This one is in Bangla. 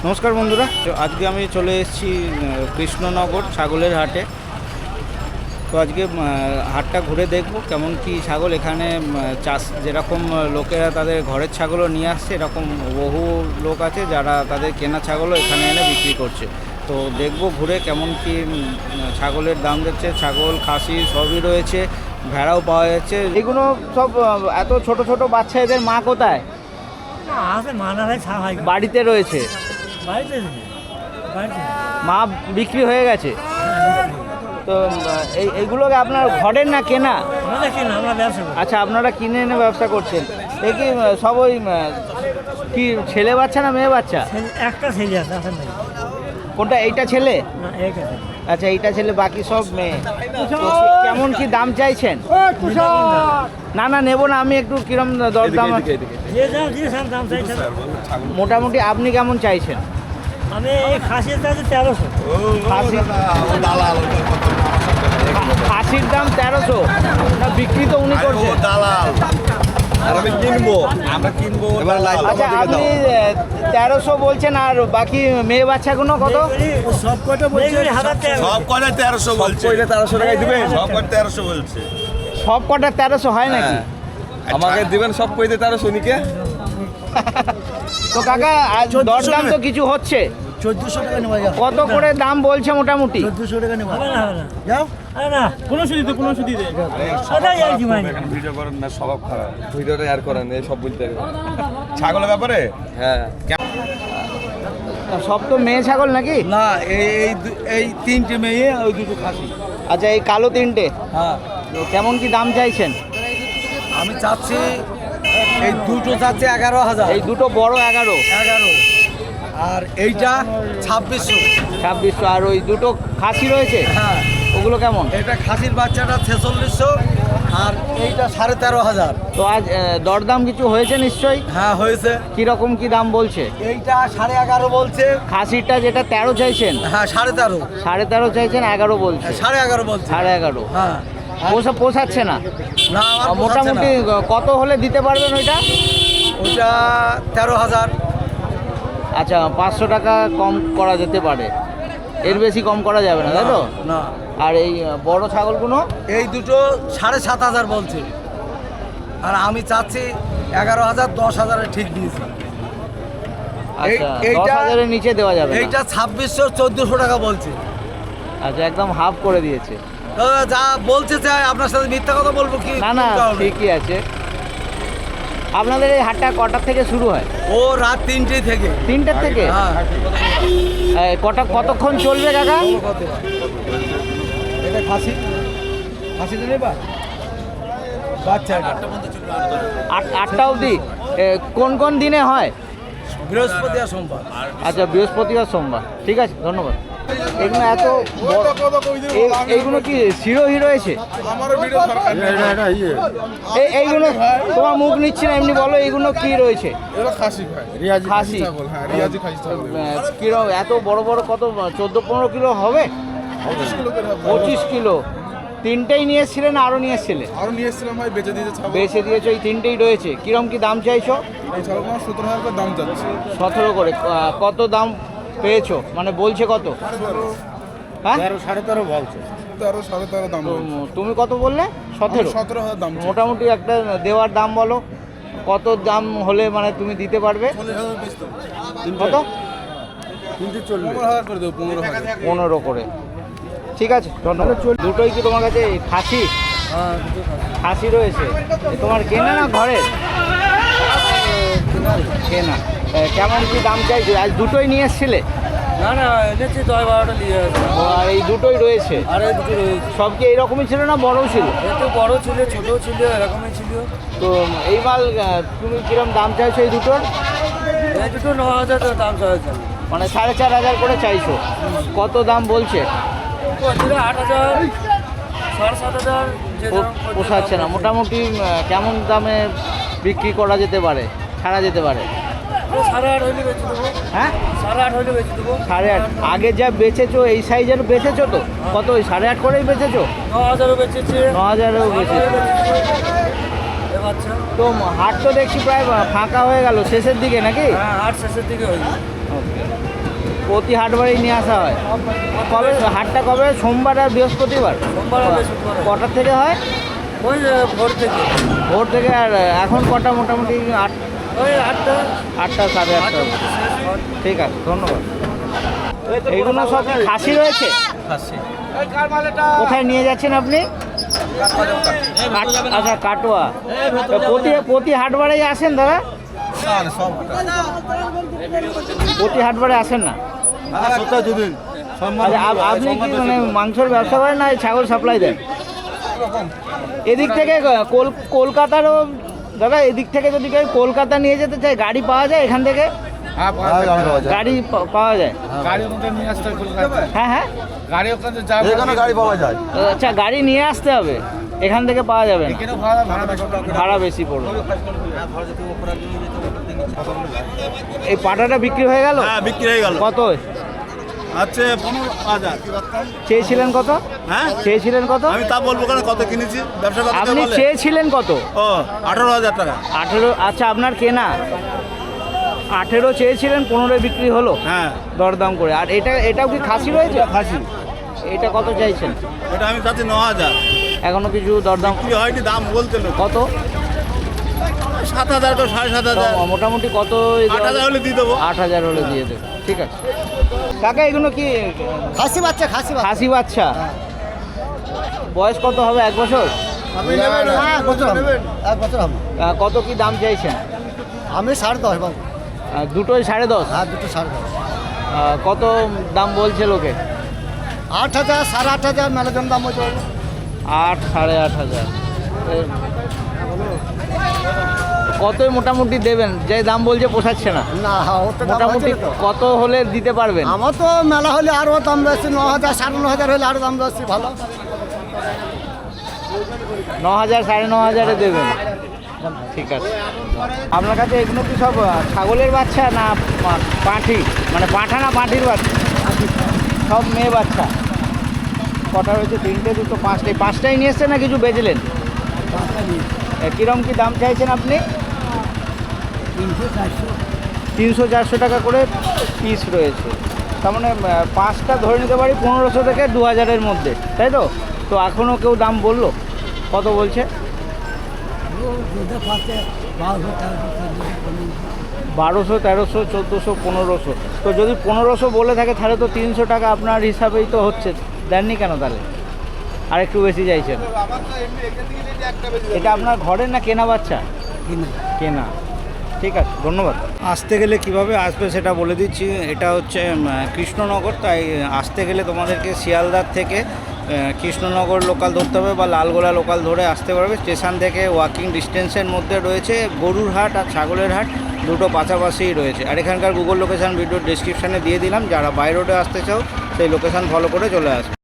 নমস্কার বন্ধুরা, তো আজকে আমি চলে এসেছি কৃষ্ণনগর ছাগলের হাটে। তো আজকে হাটটা ঘুরে দেখব কেমন কি ছাগল এখানে চাষ, যেরকম লোকেরা তাদের ঘরের ছাগলও নিয়ে আসছে, এরকম বহু লোক আছে যারা তাদের কেনা ছাগলও এখানে এনে বিক্রি করছে। তো দেখব ঘুরে কেমন কি ছাগলের দাম দিচ্ছে। ছাগল খাসি সবই রয়েছে, ভেড়াও পাওয়া যাচ্ছে। এগুলো সব এত ছোট ছোট বাচ্চা, এদের মা কোথায়? বাড়িতে রয়েছে। মা বিক্রি হয়ে গেছে। তো এইগুলোকে আপনার ঘরের না কেনা? আচ্ছা, আপনারা কিনে এনে ব্যবসা করছেন। এ কি সব ওই কি ছেলে বাচ্চা না মেয়ে বাচ্চা? একটা ছেলে আছে। কোনটা? এইটা ছেলে? আচ্ছা, এইটা ছেলে, বাকি সব মেয়ে। কেমন কি দাম চাইছেন? না না, নেবো না আমি। একটু কিরম দরদাম? মোটামুটি আপনি কেমন চাইছেন? আমি খাসির চাইছি 1300। খাসির দাম 1300 না? বিক্রি তো উনি করছেন। আমি কিনবো, আমরা কিনবো। আচ্ছা, আপনি 1300 বলছেন, আর বাকি মেয়ে বাচ্চাগুলো কত? সব কটা বলছে সব কটা 1300 বলছে। 1300 টাকায় দিবেন? সব কটা 1300 বলছে। সব কটা 1300 হয় নাকি? আমাকে দিবেন সব কইতে 1300 নিকে। তো কাকা, দরদাম তো কিছু হচ্ছে। 1400 টাকা নেওয়া যাবে। কত করে দাম বলছে মোটামুটি? 1400 টাকা নেওয়া যাও। না, কোনো সুদিতে সদাই যাইছি মানে। ভিডিও করেন না, স্বভাব খারাপ। ভিডিওটা আর করেন, এই সব বলতে ছাগলের ব্যাপারে। হ্যাঁ, সব তো মেয়ে ছাগল নাকি? না, এই তিনটে মেয়ে, ওই দুটো খাসি। আচ্ছা, এই কালো তিনটে। হ্যাঁ। তো কেমন কি দাম চাইছেন? আমি চাচ্ছি, এই দুটো চাচ্ছি 11,000। এই দুটো বড় 11। আর এইটা 2600। আর ওই দুটো খাসি রয়েছে, হ্যাঁ। ওগুলো কেমন? এটা খাসির বাচ্চাটা 4600, আর এইটা 13,500। তো আজ দরদাম কিছু হয়েছে নিশ্চয়ই? হ্যাঁ, হয়েছে। কিরকম কি দাম বলছে? এইটা 11.5 বলছে। খাসিটা যেটা 13 চাইছেন? হ্যাঁ, 13.5। 13.5 চাইছেন, 11 বলছে। 11.5 বলছে। 11.5। হ্যাঁ। পোষাচ্ছে না? না, আমার মোটামুটি কত হলে দিতে পারবেন ওইটা? ওইটা 13,000। আচ্ছা, 500 টাকা কম করা যেতে পারে, এর বেশি কম করা যাবে না, তাই তো? না। আর এই বড় ছাগলগুলো? এই দুটো 7,500 বলছে, আর আমি চাচ্ছি 11,000, 10,000 ঠিক দিয়েছি। আচ্ছা, এইটা 10,000 এর নিচে দেওয়া যাবে না? এইটা 2600, 1400 টাকা বলছে। আচ্ছা, একদম হাফ করে দিয়েছে। তো যা বলছে চাই, আপনার সাথে মিথ্যা কথা বলবো কি? না না, ঠিকই আছে। আপনাদের এই হাটটা কটার থেকে শুরু হয়? ও রাত 3টে থেকে। 3টের থেকে? হ্যাঁ। কতক্ষণ চলবে কাকা? এটা খাসিটা নেবা? বাচ্চা 8টা অবধি? কোন কোন দিনে হয়? বৃহস্পতি আর সোমবার। আচ্ছা, বৃহস্পতি আর সোমবার। ঠিক আছে, ধন্যবাদ। এগুলো এত এইগুলো কি শিরোহি রয়েছে? এইগুলো তোমার মুখ নিচ্ছে না, এমনি বলো এইগুলো কি রয়েছে? খাসি। কিরকম এত বড় বড়? কত 14-15 কিলো হবে? 25 কিলো। তিনটেই নিয়ে এসেছিলেন না আরো নিয়ে এসেছিলে? আরো নিয়ে এসেছিলাম ভাই, বেচে দিয়েছে। বেচে দিয়েছো? এই তিনটেই রয়েছে। কিরম কি দাম চাইছো? এই ছাগল 17,000 করে দাম চাচ্ছে। 17 করে। কত দাম পেয়েছো? মানে বলছে কত? হ্যাঁ, 13.5 বলছে। 13.5 দাম বলছে। তুমি কত বললে? 17? 17,000 দাম। মোটামুটি একটা দেওয়ার দাম বলো, কত দাম হলে মানে তুমি দিতে পারবে? কত? 15,000 করে দেবো। 15 করে। ঠিক আছে, ধন্যবাদ। দুটোই কি তোমার কাছে খাসি? খাসি রয়েছে। তোমার কেনা না ঘরের? কেনা। কেমন কি দাম চাইছো? আজ দুটোই নিয়ে এসেছিলে? না না, এনেছি 10-12টা নিয়ে আসবে। আর এই দুটোই রয়েছে? আর এই দুটো রয়েছে। সব কি এইরকমই ছিল না বড়ও ছিল? একটু বড় ছিল, ছোটও ছিল, এরকমই ছিল। তো এই মাল তুমি কিরম দাম চাইছো এই দুটোর? এই দুটো 9,000 দাম চাইছে। মানে 4,500 করে চাইছো? কত দাম বলছে? 8,000, 7,500। পোষাচ্ছে না। মোটামুটি কেমন দামে বিক্রি করা যেতে পারে, ছাড়া যেতে পারে? 8,500 হইলে বেঁচে দেবো। হ্যাঁ, 8,500 হইলে বেঁচে দেবো। 8,500? আগে যা বেচেছো এই সাইজের বেচেছো তো? কত? ওই 8,500 করেই বেচেছো? 9,000ও বেঁচেছে। 9,000-ও বেচেছো। তো হাট তো দেখছি প্রায় ফাঁকা হয়ে গেল শেষের দিকে নাকি? হ্যাঁ, হাট শেষের দিকে হয়ে ওকে। প্রতি হাট বাড়ি নিয়ে আসা হয়। কবে হাটটা কবে? সোমবার আর বৃহস্পতিবার। কটার থেকে হয়? ওই ভোর থেকে ভোর থেকে। আর এখন কটা? মোটামুটি ওই 8টা 8টা, সাড়ে 8টা। ঠিক আছে, ধন্যবাদ। এইগুলো সব কি খাসি রয়েছে? কোথায় নিয়ে যাচ্ছেন আপনি? আচ্ছা, কাটোয়া। তো প্রতি হাট বাড়ি আসেন দাদা? প্রতি হাট বাড়ি আসেন না? আচ্ছা, আপনি কি মানে মাংসের ব্যবসা করেন না ছাগল সাপ্লাই দেন? এদিক থেকে কলকাতারও দাদা, এদিক থেকে যদি কেউ কলকাতা নিয়ে যেতে চায় গাড়ি পাওয়া যায় এখান থেকে? গাড়ি পাওয়া যায়? হ্যাঁ হ্যাঁ, গাড়ি পাওয়া যায়। আচ্ছা, গাড়ি নিয়ে আসতে হবে, এখান থেকে পাওয়া যাবে না, ভাড়া বেশি পড়বে। এই পাটাটা বিক্রি হয়ে গেল? হ্যাঁ, বিক্রি হয়ে গেল। কত আচ্ছা, 15,000। চেয়েছিলেন? কত হ্যাঁ, চেয়েছিলেন? কত? আমি তা বলবো কেন, কত কিনেছি, ব্যবসা করতে আপনি বলে। চেয়েছিলেন কত? ও 18,000 টাকা। 18? আচ্ছা, আপনার কেনা 18 চেয়েছিলেন, 15 বিক্রি হলো হ্যাঁ, দরদাম করে। আর এটাও কি খাসি রয়েছে? খাসি। এটা কত চাইছেন? এটা আমি চাচ্ছি 9,000। এখনো কিছু দরদাম? কি হয়নি, দাম বলতে লোক। কত? 7,000 তো 7,500। মোটামুটি কত? 8,000 হলে দিয়ে দেবো। 8,000 হলে দিয়ে দেবো। ঠিক আছে কাকা, এগুলো কি খাসি বাচ্চা খাসি বাচ্চা? বয়স কত হবে? 1 বছর? এক বছর হবে। কত কি দাম চাইছেন? আমি 10.5 বাবু। দুটোই 10.5? হ্যাঁ, দুটো 10.5। কত দাম বলছে লোকে? 8,000, 8,500 মেলাজন দাম হচ্ছে। 8, 8,500। কতই মোটামুটি দেবেন? যে দাম বলছে পোষাচ্ছে না। না, ওতে মোটামুটি কত হলে দিতে পারবেন? আমার তো মেলা হলে আরও দাম বেশি, 9,000, 9,500 হলে আরও দাম বেশি ভালো। 9,000, 9,500 দেবেন? ঠিক আছে। আপনার কাছে এগুলো কি সব ছাগলের বাচ্চা না পাঁঠি? মানে পাঁঠা না পাঁঠির বাচ্চা? সব মেয়ে বাচ্চা। কটা রয়েছে? 3টে, 2টো, 5টাই। 5টাই নিয়ে এসছেন না কিছু বেচলেন? কীরকম কি দাম চাইছেন আপনি? 300-400 টাকা করে পিস রয়েছে। তার মানে 5টা ধরে নিতে পারি 1500 থেকে 2000-এর মধ্যে, তাই তো? তো এখনও কেউ দাম বললো? কত বলছে? 1200, 1300, 1400, 1500। তো যদি 1500 বলে থাকে তাহলে তো 300 টাকা আপনার হিসাবেই তো হচ্ছে। দেননি কেন তাহলে? আর একটু বেশি চাইছেন? এটা আপনার ঘরের না কেনা বাচ্চা? কেনা। ঠিক আছে, ধন্যবাদ। আসতে গেলে কিভাবে আসবে সেটা বলে দিচ্ছি। এটা হচ্ছে কৃষ্ণনগর, তাই আসতে গেলে তোমাদেরকে শিয়ালদার থেকে কৃষ্ণনগর লোকাল ধরতে হবে বা লালগোলা লোকাল ধরে আসতে পারবে। স্টেশন থেকে ওয়াকিং ডিস্টেন্সের মধ্যে রয়েছে। গরুর হাট আর ছাগলের হাট দুটো পাশাপাশিই রয়েছে। আর এখানকার গুগল লোকেশান ভিডিও ডেসক্রিপশানে দিয়ে দিলাম, যারা বাই রোডে আসতে চাও সেই লোকেশান ফলো করে চলে আসবে।